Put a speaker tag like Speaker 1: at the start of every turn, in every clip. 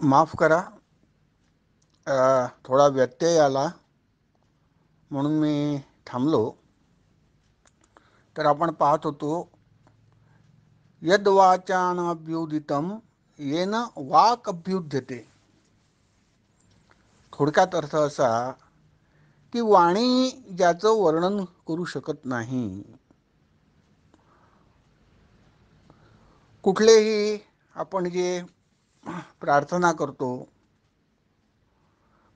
Speaker 1: माफ करा, थोडा व्यत्यय आला म्हणून मी थांबलो. तर आपण पाहत होतो, यद्वाचानभ्युदितं येन वाक् अभ्युद्यते. थोडक्यात अर्थ असा की वाणी ज्याचं वर्णन करू शकत नाही, कुठलेही आपण जे प्रार्थना करतो,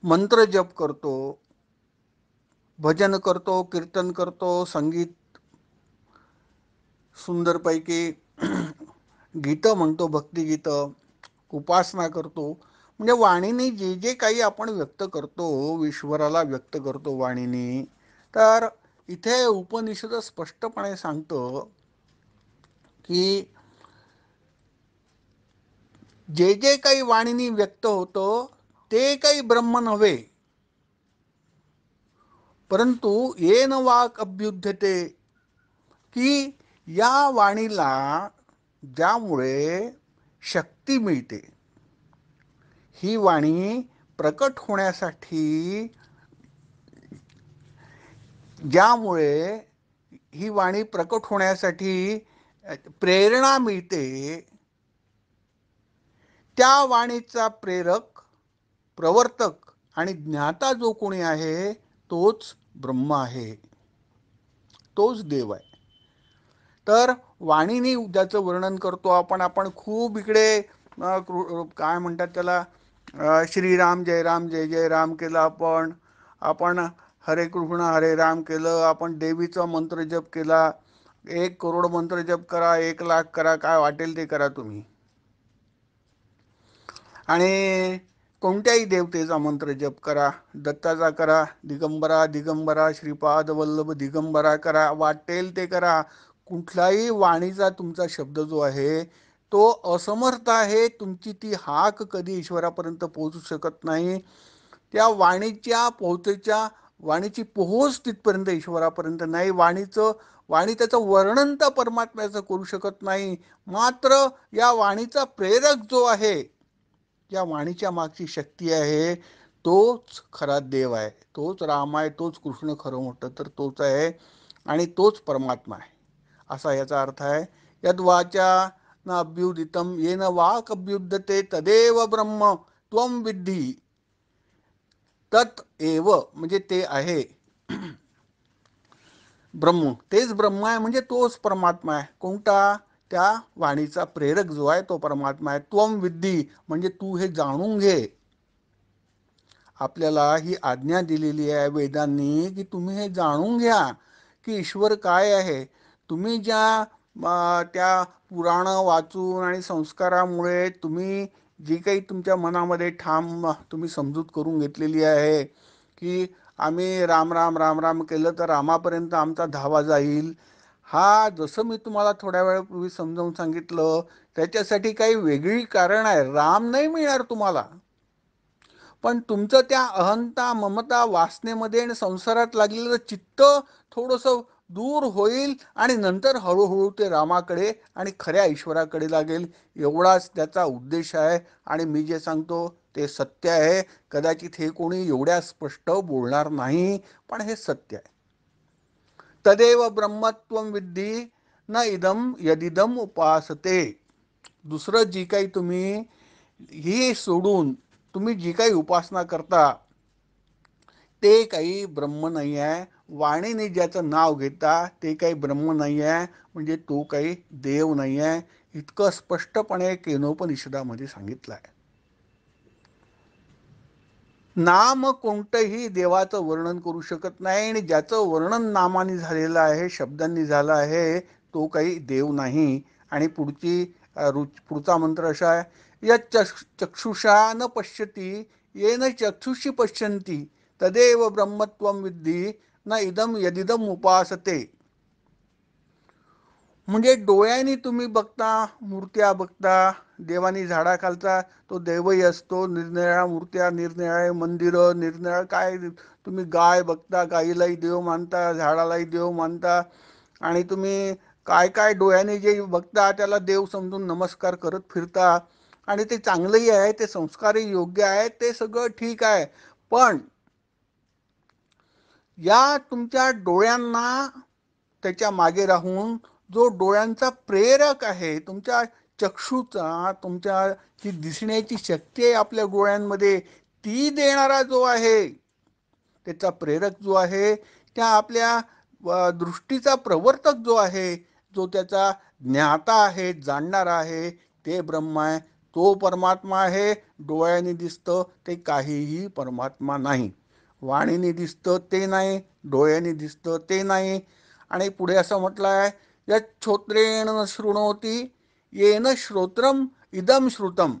Speaker 1: मंत्र जप करतो, भजन करतो, कीर्तन करतो, संगीत सुंदरपैकी गीतं म्हणतो, भक्तिगीतं, उपासना करतो, म्हणजे वाणीने जे जे काही आपण व्यक्त करतो, ईश्वराला व्यक्त करतो वाणीने. तर इथे उपनिषद स्पष्टपणे सांगतं की जे जे काही वाणीने व्यक्त होतं ते काही ब्रह्म नव्हे, परंतु येन वाक् अभ्युद्यते, की या वाणीला ज्यामुळे शक्ती मिळते, ही वाणी प्रकट होण्यासाठी, ज्यामुळे ही वाणी प्रकट होण्यासाठी प्रेरणा मिळते, त्या वाणीचा प्रेरक, प्रवर्तक आणि ज्ञाता जो कोणी आहे तोच ब्रह्म आहे, तोच देव आहे. तर वाणीने ज्याचं वर्णन करतो आपण खूप इकडे काय म्हणतात त्याला, श्रीराम जय राम जय जय राम केलं, आपण हरे कृष्ण हरे राम केलं, आपण देवीचा मंत्र जप केला, 1 करोड मंत्र जप करा, 1 लाख करा, काय वाटेल ते करा तुम्ही, आणि कोणत्याही देवतेचा मंत्र जप करा, दत्ताचा करा, दिगंबरा दिगंबरा श्रीपाद वल्लभ दिगंबरा करा, वाटेल ते करा. कुठलाही वाणीचा तुमचा शब्द जो आहे तो असमर्थ आहे. तुमची ती हाक कधी ईश्वरापर्यंत पोहोचू शकत नाही. त्या वाणीची पोहोच तिथपर्यंत ईश्वरापर्यंत नाही. वाणी त्याचं वर्णन तर परमात्म्याचं करू शकत नाही. मात्र या वाणीचा प्रेरक जो आहे, या वाणीच्या मागची शक्ती आहे, तोच खरा देव आहे, तोच राम आहे, तोच कृष्ण, खरं म्हटलं तर तोच आहे आणि तोच परमात्मा आहे, असा याचा अर्थ आहे. यद्वाचा न अभ्युदितं येन वाक् अभ्युद्यते तदेव ब्रह्म त्वं विद्धि. तत् एव म्हणजे ते आहे ब्रह्म, तेच ब्रह्म आहे, म्हणजे तोच परमात्मा आहे. कोणता? त्या वाणीचा प्रेरक जो आहे तो परमात्मा आहे. त्वं विद्धि म्हणजे तू हे जाणून घे. आपल्याला ही आज्ञा दिलेली आहे वेदांनी की तुम्ही हे जाणून घ्या की ईश्वर काय आहे. तुम्ही ज्या त्या पुराण वाचून आणि संस्कारामुळे तुम्ही जी काही तुमच्या मनामध्ये ठाम तुम्ही समजूत करून घेतलेली आहे की आम्ही राम राम राम राम केलं तर रामापर्यंत आमचा धावा जाईल, हा जसं मी तुम्हाला थोड्या वेळापूर्वी समजावून सांगितलं, त्याच्यासाठी काही वेगळी कारण आहे. राम नाही मिळणार तुम्हाला, पण तुमचं त्या अहंता ममता वासनेमध्ये आणि संसारात लागलेलं चित्त थोडंसं दूर होईल आणि नंतर हळूहळू ते रामाकडे आणि खऱ्या ईश्वराकडे लागेल. एवढाच त्याचा उद्देश आहे आणि मी जे सांगतो ते सत्य आहे. कदाचित हे कोणी एवढ्या स्पष्ट बोलणार नाही, पण हे सत्य आहे. तदेव ब्रह्मत्वं विद्धि न इदम यदिदम उपासते. दुसरं जी काही तुम्ही ही सोडून तुम्ही जी काही उपासना करता ते काही ब्रह्म नाही आहे. वाणीने ज्याचं नाव घेता ते काही ब्रह्म नाही आहे, म्हणजे तो काही देव नाही आहे. इतकं स्पष्टपणे केनोपनिषदामध्ये सांगितलं आहे. नाम कोणतंही देवाचं वर्णन करू शकत नाही, आणि ज्याचं वर्णन नामाने झालेलं आहे, शब्दांनी झालं आहे, तो काही देव नाही. आणि पुढचा मंत्र असा आहे, यत् चक्षुषा न पश्यती येन चक्षुषी पश्यन्ति तदेव ब्रह्मत्वं विद्धि न इदम यदिदम उपासते. म्हणजे डोळ्यांनी तुम्ही बघता, मूर्त्या बघता, देवानी झाडाखालचा तो देवही असतो, निरनिराळ्या मूर्त्या, निरनिराळे मंदिरं, निरनिराळे काय, तुम्ही गाय बघता, गाईलाही देव मानता, झाडालाही देव मानता, आणि तुम्ही काय काय डोळ्याने जे बघता त्याला देव समजून नमस्कार करत फिरता. आणि ते चांगलंही आहे, ते संस्कारही योग्य आहे, ते सगळं ठीक आहे. पण या तुमच्या डोळ्यांना त्याच्या मागे राहून जो डोळ्यांचा प्रेरक आहे, तुमच्या चक्षुचा, तुमच्या जी दिसण्याची शक्ती आहे आपल्या डोळ्यांमध्ये, ती देणारा जो आहे, त्याचा प्रेरक जो आहे, त्या आपल्या दृष्टीचा प्रवर्तक जो आहे, जो त्याचा ज्ञाता आहे, जाणणारा आहे, ते ब्रह्म आहे, तो परमात्मा आहे. डोळ्याने दिसतं ते काहीही परमात्मा नाही, वाणीने दिसतं ते नाही, डोळ्याने दिसतं ते नाही. आणि पुढे असं म्हटलं आहे, यत् श्रोत्रेण न शृणोती येन श्रोत्रम इदम श्रुतम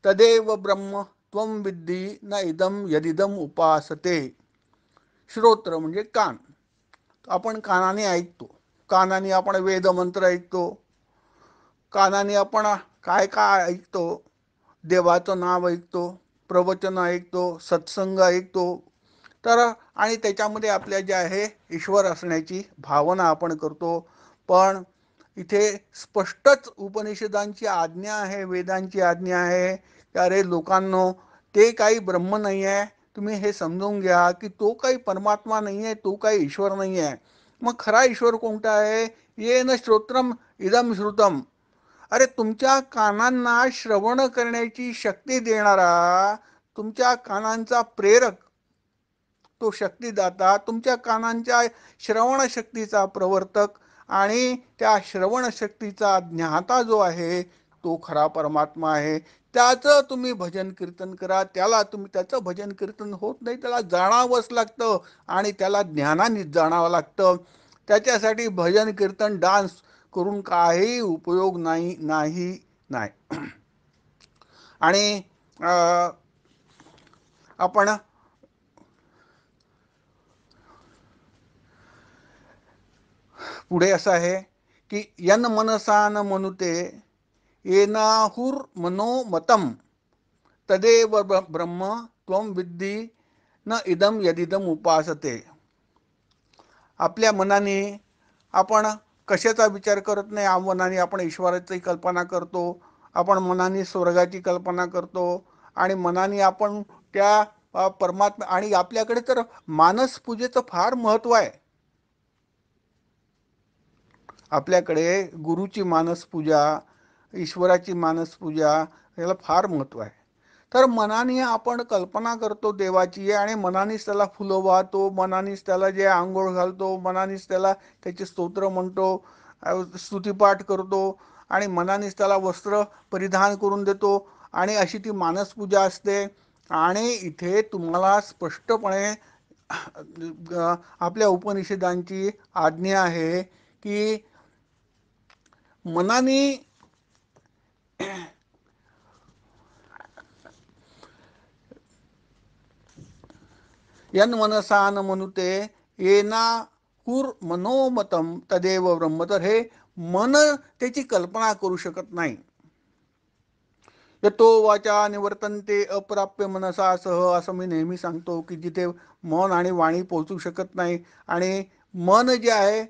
Speaker 1: तदेव ब्रह्म त्वम विद्धी न इदम यदिदम उपासते. श्रोत्र म्हणजे कान. आपण कानाने ऐकतो, कानाने आपण वेदमंत्र ऐकतो, कानाने आपण काय काय ऐकतो, देवाचं नाव ऐकतो, प्रवचन ऐकतो, सत्संग ऐकतो. तर आणि त्याच्यामध्ये आपल्या जे आहे ईश्वर असण्याची भावना आपण करतो. पण इथे स्पष्टच उपनिषदांची आज्ञा आहे, वेदांची आज्ञा आहे की अरे लोकांनो, ते काही ब्रह्म नाही आहे. तुम्ही हे समजून घ्या की तो काही परमात्मा नाही आहे, तो काही ईश्वर नाही आहे. मग खरा ईश्वर कोणता आहे? ये न श्रोत्रम इदम श्रुतम. अरे तुमच्या कानांना श्रवण करण्याची शक्ती देणारा, तुमच्या कानांचा प्रेरक, तो शक्तिदाता, तुमच्या कानांच्या श्रवण शक्तीचा प्रवर्तक आणि त्या श्रवण शक्तीचा ज्ञाता जो आहे, तो खरा परमात्मा आहे. त्याचं तुम्ही भजन कीर्तन करा. त्याचं भजन कीर्तन होत नाही, त्याला जाणावंच लागतं आणि त्याला ज्ञानाने जाणावं लागतं. त्याच्यासाठी भजन कीर्तन डान्स करून काही उपयोग नाही नाही नाही. आणि आपण पुढे असं आहे की यन मनसा न मनुते येनाहुर मनोमतम तदेव ब्रह्म त्वम विद्धी न इदम यदिदम उपासते. आपल्या मनाने आपण कशाचा विचार करत नाही. मनाने आपण ईश्वराची कल्पना करतो, आपण मनाने स्वर्गाची कल्पना करतो आणि मनाने आपण त्या परमात्मा, आणि आपल्याकडे तर मानस पूजेचं फार महत्व आहे. आपल्याकडे गुरुची मानस पूजा, ईश्वराची मानस पूजा याला फार महत्व आहे. तर मनाने आपण कल्पना करतो देवाची आणि मनानेच त्याला फुलं वाहतो, मनानेच त्याला जे आंघोळ घालतो, मनानेच त्याला त्याचे स्तोत्र म्हणतो, स्तुतिपाठ करतो आणि मनानेच त्याला वस्त्र परिधान करून देतो आणि अशी ती मानस पूजा असते. आणि इथे तुम्हाला स्पष्टपणे आपल्या उपनिषदांची आज्ञा आहे की मनाने यन मनसा न मनुते येना हुर मनोमतम तदेव ब्रह्म. तर हे मन त्याची कल्पना करू शकत नाही. यतो वाचा निवर्तनते अप्राप्य मनसा सह, असं मी नेहमी सांगतो की जिथे मन आणि वाणी पोहोचू शकत नाही आणि मन जे आहे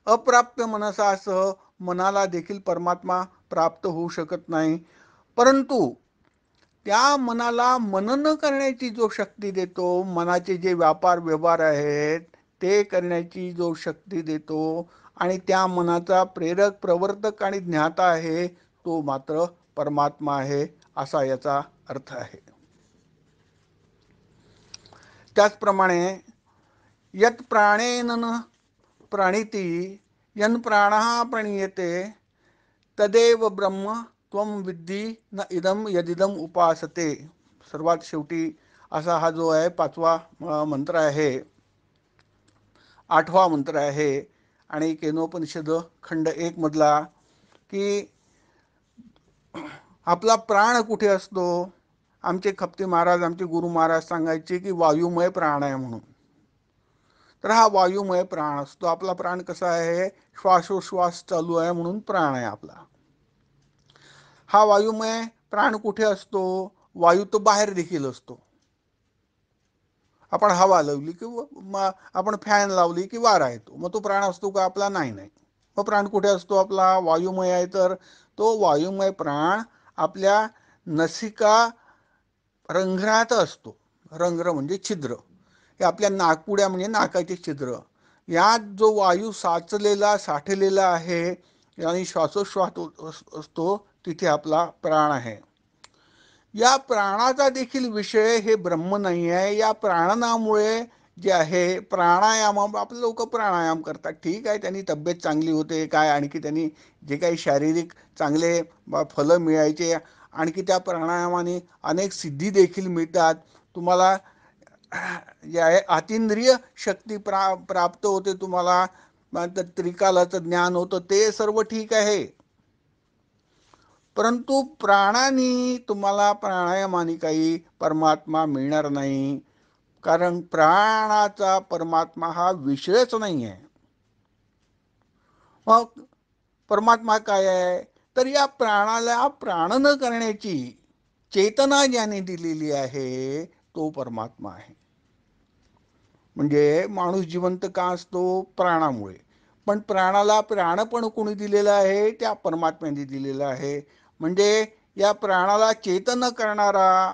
Speaker 1: अप्राप्य मनसासह, मनाला देखील परमात्मा प्राप्त होऊ शकत नाही. परंतु त्या मनाला मनन करण्याची जो शक्ती देतो, मनाचे जे व्यापार व्यवहार आहेत ते करण्याची जो शक्ती देतो आणि त्या मनाचा प्रेरक प्रवर्तक आणि ज्ञाता आहे, तो मात्र परमात्मा आहे, असा याचा अर्थ आहे. त्याचप्रमाणे यत प्राणेन न प्राणिती यन प्राण प्रणीयते तदेव ब्रह्म त्वम विद्धी न इदम यदिदम उपासते. सर्वात शेवटी असा हा जो आहे पाचवा मंत्र आहे, आठवा मंत्र आहे आणि केनोपनिषद खंड 1 मधला की आपला प्राण कुठे असतो. आमचे खपते महाराज, आमचे गुरु महाराज सांगायचे की वायुमय प्राण आहे म्हणून. तर हा वायुमय प्राण असतो. आपला प्राण कसा आहे, श्वासोश्वास चालू आहे म्हणून प्राण आहे आपला. हा वायुमय प्राण कुठे असतो, वायू तो बाहेर देखील असतो. आपण हवा लावली की आपण फॅन लावली की वारा येतो, मग तो प्राण असतो का आपला? नाही नाही. मग प्राण कुठे असतो आपला? वायुमय आहे. तर तो वायुमय प्राण आपल्या नसिका रंध्रात असतो. रंध्र म्हणजे छिद्र, हे आपल्या नाकपुड्या म्हणजे नाकाचे छिद्र. यात जो वायू साचलेला साठलेला आहे आणि श्वासोश्वास असतो, तिथे आपला प्राण आहे. या प्राणाचा देखील विषय हे ब्रह्म नाही आहे. या प्राणनामुळे जे आहे प्राणायाम, आपले लोक प्राणायाम करतात, ठीक आहे, त्यांनी तब्येत चांगली होते काय, आणखी त्यांनी जे काही शारीरिक चांगले फलं मिळायचे, आणखी त्या प्राणायामाने अनेक सिद्धी देखील मिळतात. तुम्हाला जे आहे अतिंद्रिय शक्ती प्राप्त होते, तुम्हाला त्रिकालाचं ज्ञान होतं, ते सर्व ठीक आहे. परंतु प्राणांनी तुम्हाला प्राणायामाने काही परमात्मा मिळणार नाही, कारण प्राणाचा परमात्मा हा विषयच नाही आहे. मग परमात्मा काय आहे, तर या प्राणाला प्राण न करण्याची चेतना ज्याने दिलेली आहे तो परमात्मा आहे. म्हणजे माणूस जिवंत का असतो, प्राणामुळे. पण प्राणाला प्राणपण कोणी दिलेलं आहे, त्या परमात्म्याने दिलेलं आहे. म्हणजे या प्राणाला चेतन करणारा,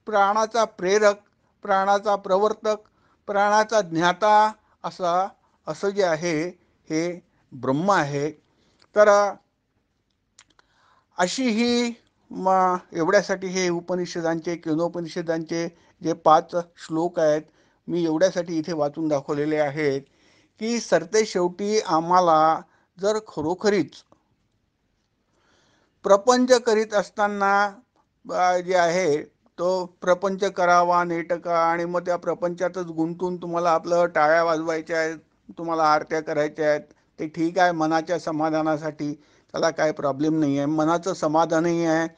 Speaker 1: प्राणाचा प्रेरक, प्राणाचा प्रवर्तक, प्राणाचा ज्ञाता असं जे आहे हे ब्रह्म आहे. तर अशी ही एवढ्यासाठी हे उपनिषदांचे केनोपनिषदांचे जे 5 श्लोक आहेत, मी एवढ्यासाठी इथे वाचून दाखवलेले आहेत की सरते शेवटी आम्हाला जर खरोखरीच प्रपंच करीत असताना जे आहे तो प्रपंच करावा नेटका, आणि मग त्या प्रपंचातच गुंतून तुम्हाला आपलं टाळ्या वाजवायच्या आहेत, तुम्हाला आरत्या करायच्या आहेत, ते ठीक आहे मनाच्या समाधानासाठी, त्याला काय प्रॉब्लेम नाही आहे, मनाचं समाधानही आहे.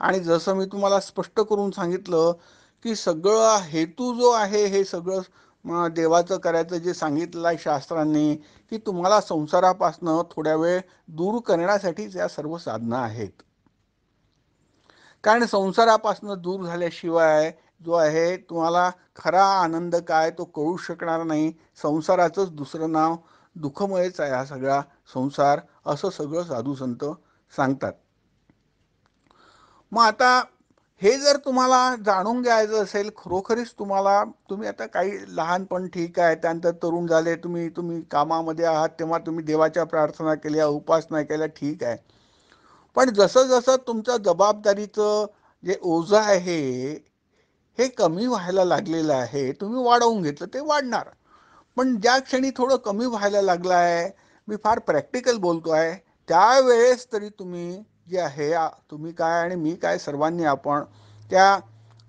Speaker 1: आणि जसं मी तुम्हाला स्पष्ट करून सांगितलं की सगळं हेतू जो आहे हे सगळं देवाचं करायचं जे सांगितलं आहे शास्त्रांनी, की तुम्हाला संसारापासनं थोड्या वेळ दूर करण्यासाठीच या सर्व साधना आहेत. कारण संसारापासून दूर झाल्याशिवाय जो आहे तुम्हाला खरा आनंद काय तो कळू शकणार नाही. संसाराचंच दुसरं नाव दुःखमयच आहे हा सगळा संसार, असं सगळं साधू संत सांगतात. मग आता हे जर तुम्हाला जाणून घ्यायचं असेल खरोखरीच तुम्ही आता काही लहानपण ठीक आहे, त्यानंतर तरुण झाले, तुम्ही कामामध्ये आहात, तेव्हा तुम्ही देवाच्या प्रार्थना केल्या, उपासना केल्या, ठीक आहे. पण जसं जसं तुमचं जबाबदारीचं जे ओझं आहे हे कमी व्हायला लागलेलं आहे, तुम्ही वाढवून घेतलं ते वाढणार. पण ज्या क्षणी थोडं कमी व्हायला लागलं आहे, मी फार प्रॅक्टिकल बोलतो आहे, त्यावेळेस तरी तुम्ही जे आहे तुम्ही काय आणि मी काय सर्वांनी आपण त्या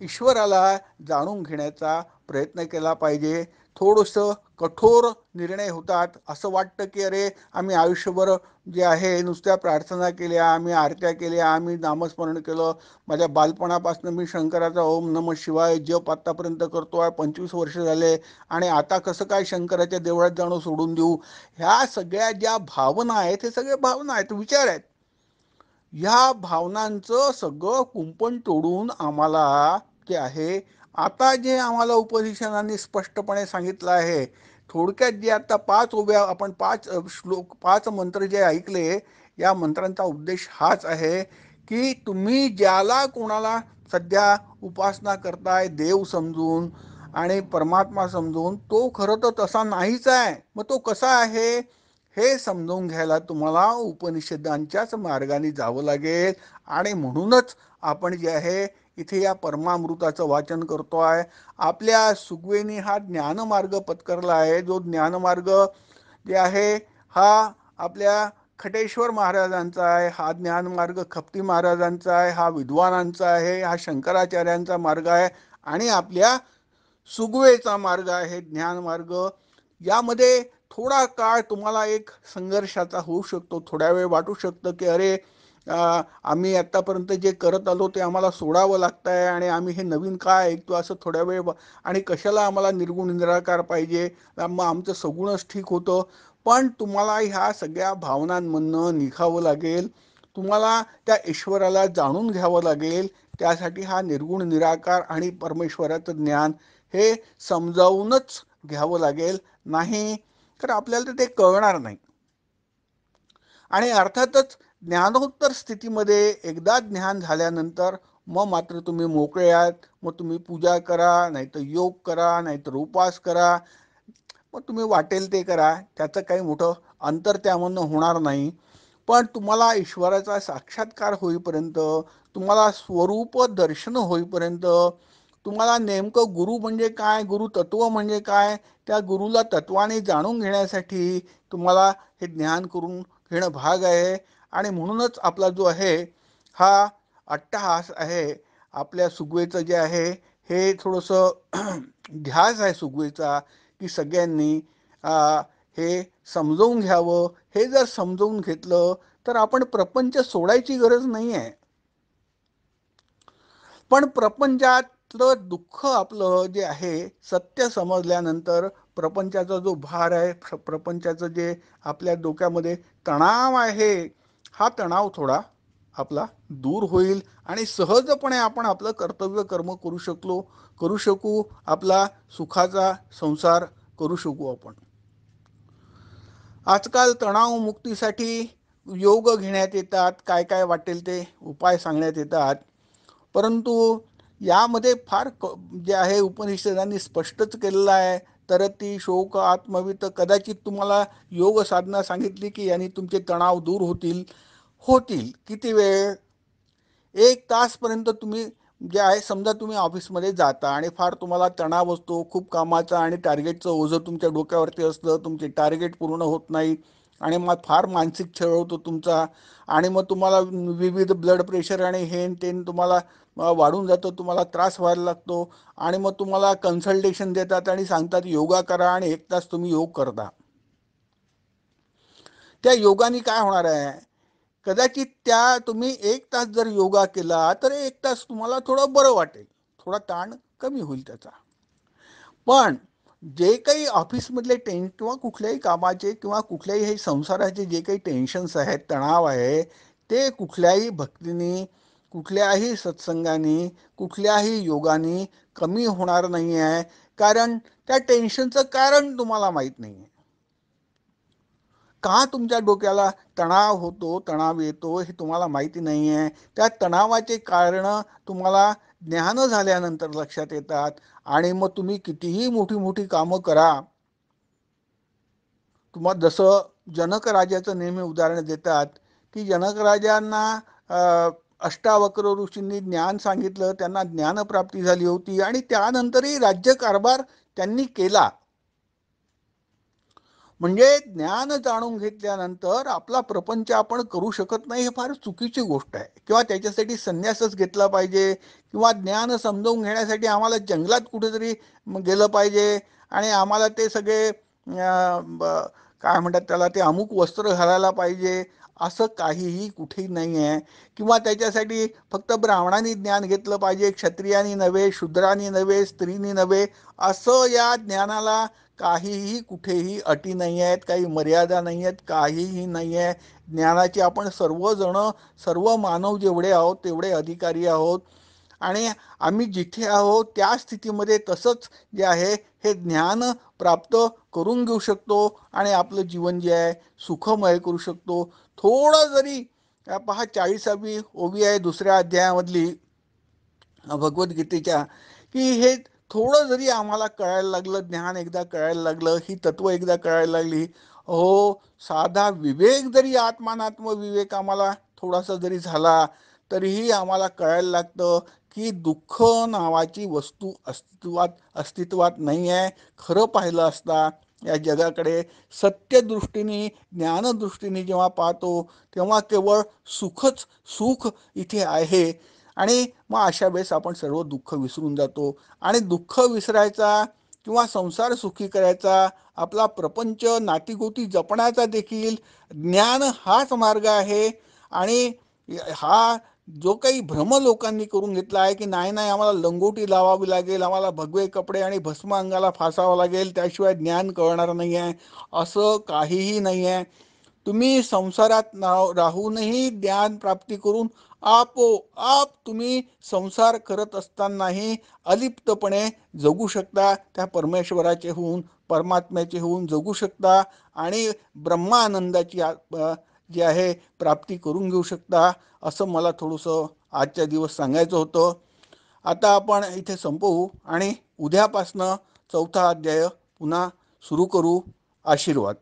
Speaker 1: ईश्वराला जाणून घेण्याचा प्रयत्न केला पाहिजे. थोडंसं कठोर निर्णय होतात, असं वाटतं की अरे आम्ही आयुष्यभर जे आहे नुसत्या प्रार्थना केल्या, आम्ही आरत्या केल्या, आम्ही नामस्मरण केलं, माझ्या बालपणापासून मी शंकराचा ओम नमः शिवाय जप आत्तापर्यंत करतो आहे, 25 वर्ष झाले, आणि आता कसं काय शंकराच्या देवळात जाणं सोडून देऊ. ह्या सगळ्या ज्या भावना आहेत हे सगळे भावना आहेत, विचार आहेत. ह्या भावनांचं सगळं कुंपण तोडून आम्हाला जे आहे आता जे आम्हाला उपनिषदांनी स्पष्टपणे सांगितलं आहे, थोडक्यात जे आता 5 मंत्र जे ऐकले, या मंत्रांचा उद्देश हाच आहे की तुम्ही ज्याला कोणाला सध्या उपासना करताय देव समजून आणि परमात्मा समजून, तो खरं तर तसा नाहीच आहे. मग तो कसा आहे हे समजून घ्यायला तुम्हाला उपनिषदांच्याच मार्गाने जावं लागेल. आणि म्हणूनच आपण जे आहे इथे या परमामृताचं वाचन करतो आहे. आपल्या सुगवेनी हा ज्ञानमार्ग पत्करला आहे. जो ज्ञानमार्ग जे आहे हा आपल्या खटेश्वर महाराजांचा आहे, हा ज्ञानमार्ग खप्ती महाराजांचा आहे, हा विद्वानांचा आहे, हा शंकराचार्यांचा मार्ग आहे, आणि आपल्या सुगवेचा मार्ग आहे ज्ञानमार्ग. यामध्ये थोडा काळ तुम्हाला एक संघर्षाचा होऊ शकतो, थोड्या वेळ वाटू शकतं की अरे आम्ही आत्तापर्यंत जे करत आलो ते आम्हाला सोडावं लागतं आहे, आणि आम्ही हे नवीन काय ऐकतो असं थोड्या वेळ, आणि कशाला आम्हाला निर्गुण निराकार पाहिजे, मग आमचं सगुणच ठीक होतं. पण तुम्हाला ह्या सगळ्या भावनांमधनं निघावं लागेल, तुम्हाला त्या ईश्वराला जाणून घ्यावं लागेल. त्यासाठी हा निर्गुण निराकार आणि परमेश्वराचं ज्ञान हे समजावूनच घ्यावं लागेल, नाही तर आपल्याला ते कळणार नाही. आणि अर्थातच ज्ञानोत्तर स्थितीमध्ये एकदा ज्ञान झाल्यानंतर मग मात्र तुम्ही मोकळे आहात. मग तुम्ही पूजा करा, नाहीतर योग करा, नाहीतर उपास करा, मग तुम्ही वाटेल ते करा. त्याचं काही मोठं अंतर त्यामधनं होणार नाही. पण तुम्हाला ईश्वराचा साक्षात्कार होईपर्यंत, तुम्हाला स्वरूप दर्शन होईपर्यंत, तुम्हाला नेमकं गुरु म्हणजे काय, गुरु तत्व म्हणजे काय, त्या गुरुला तत्वाने जाणून घेण्यासाठी तुम्हाला हे ज्ञान करून घेणं भाग आहे. आणि म्हणूनच आपला जो आहे हा अट्टहास आहे, आपल्या सुगवेचं जे आहे हे थोडंसं ध्यास आहे सुगवेचा, की सगळ्यांनी हे समजवून घ्यावं. हे जर समजवून घेतलं तर आपण प्रपंच सोडायची गरज नाही आहे. पण प्रपंचातलं दुःख आपलं जे आहे, सत्य समजल्यानंतर प्रपंचाचा जो भार आहे, प्रपंचाचं जे आपल्या डोक्यामध्ये तणाव आहे, हा तणाव थोडा आपला दूर होईल आणि सहजपणे आपण आपलं कर्तव्य कर्म करू शकू, आपला सुखाचा संसार करू शकू आपण. आजकाल तणावमुक्तीसाठी योग घेण्यात येतात, काय काय वाटेल ते उपाय सांगण्यात येतात. परंतु यामध्ये फार जे आहे उपनिषदांनी स्पष्टच केलेलं आहे. तर ती शोक आत्मवित, कदाचित तुम्हाला योग साधना सांगितली की यांनी तुमचे तणाव दूर होतील. होतील किती वेळ? 1 तासपर्यंत तुम्ही जे आहे, समजा तुम्ही ऑफिसमध्ये जाता आणि फार तुम्हाला तणाव असतो खूप कामाचा आणि टार्गेटचं ओझं तुमच्या डोक्यावरती असतं, तुमचे टार्गेट पूर्ण होत नाही आणि मग फार मानसिक छळ होतो तुमचा. आणि मग तुम्हाला विविध ब्लड प्रेशर आणि हेन तेन तुम्हाला वाढून जातं, तुम्हाला त्रास व्हायला लागतो. आणि मग तुम्हाला कन्सल्टेशन देतात आणि सांगतात योगा करा, आणि 1 तास तुम्ही योग करता. त्या योगाने काय होणार आहे? कदाचित त्या तुम्ही 1 तास जर योगा केला तर 1 तास तुम्हाला थोडं बरं वाटेल, थोडा ताण कमी होईल त्याचा. पण जे काही ऑफिसमधले किंवा कुठल्याही कामाचे किंवा कुठल्याही हे संसाराचे जे काही टेन्शन्स आहेत, तणाव आहे, ते कुठल्याही भक्तीने, कुठल्याही सत्संगाने, कुठल्याही योगाने कमी होणार नाही आहे. कारण त्या टेन्शनचं कारण तुम्हाला माहीत नाही आहे. का तुमच्या डोक्याला तणाव होतो, तणाव येतो, हे तुम्हाला माहिती नाही आहे. त्या तणावाचे कारण तुम्हाला ज्ञान झाल्यानंतर लक्षात येतात. आणि मग तुम्ही कितीही मोठी मोठी कामं करा. तुम्हाला जसं जनक राजाचं नेहमी उदाहरण देतात, की जनक राजांना अष्टावक्र ऋषींनी ज्ञान सांगितलं, त्यांना ज्ञानप्राप्ती झाली होती आणि त्यानंतरही राज्यकारभार त्यांनी केला. म्हणजे ज्ञान जाणून घेतल्यानंतर आपला प्रपंच आपण करू शकत नाही, हे फार चुकीची गोष्ट आहे. किंवा त्याच्यासाठी संन्यासच घेतला पाहिजे, किंवा ज्ञान समजावून घेण्यासाठी आम्हाला जंगलात कुठेतरी गेलं पाहिजे आणि आम्हाला ते सगळे काय म्हणतात त्याला, ते अमुक वस्त्र घालायला पाहिजे, असं काहीही कुठेही नाही आहे. किंवा त्याच्यासाठी फक्त ब्राह्मणांनी ज्ञान घेतलं पाहिजे, क्षत्रियांनी नव्हे, शूद्रांनी नव्हे, स्त्रीनी नव्हे, असं या ज्ञानाला काहीही कुठेही अटी नाही आहेत, काही मर्यादा नाही आहेत, काहीही नाही आहे. ज्ञानाचे आपण सर्वजण, सर्व मानव जेवढे आहोत तेवढे अधिकारी आहोत. आणि आम्ही जिथे आहोत त्या स्थितीमध्ये तसंच जे आहे हे ज्ञान प्राप्त करून घेऊ शकतो आणि आपलं जीवन जे आहे सुखमय करू शकतो. थोडं जरी पहा, 40वी ओवी आहे 2ऱ्या अध्यायामधली भगवद्गीतेच्या, की हे थोडं जरी आम्हाला कळायला लागलं, ज्ञान एकदा कळायला लागलं, ही तत्व एकदा कळायला लागली, हो, साधा विवेक जरी, आत्मानात्म विवेक आम्हाला थोडासा जरी झाला, तरीही आम्हाला कळायला लागतं की दुःख नावाची वस्तू अस्तित्वात नाही आहे. खरं पाहिलं असता या जगाकडे सत्यदृष्टीने, ज्ञानदृष्टीने जेव्हा पाहतो, तेव्हा केवळ सुखच सुख इथे आहे. आणि मग अशा वेळेस आपण सर्व दुःख विसरून जातो. आणि दुःख विसरायचा किंवा संसार सुखी करायचा, आपला प्रपंच नातीगोती जपण्याचा देखील ज्ञान हाच मार्ग आहे. आणि हा जो काही भ्रम लोकांनी करून घेतला आहे, की नाही नाही आम्हाला लंगोटी लावावी लागेल, आम्हाला भगवे कपडे आणि भस्म अंगाला फासावं लागेल, त्याशिवाय ज्ञान कळणार नाही आहे, असं काहीही नाही आहे. तुम्ही संसारात राहूनही ज्ञान प्राप्ती करून आपोआप तुम्ही संसार करत असतानाही अलिप्तपणे जगू शकता, त्या परमेश्वराचे होऊन, परमात्म्याचे होऊन जगू शकता आणि ब्रह्मानंदाची जे आहे प्राप्ती करून घेऊ शकता, असं मला थोडंसं आजच्या दिवस सांगायचं होतं. आता आपण इथे संपवू आणि उद्यापासनं 4था अध्याय पुन्हा सुरू करू. आशीर्वाद.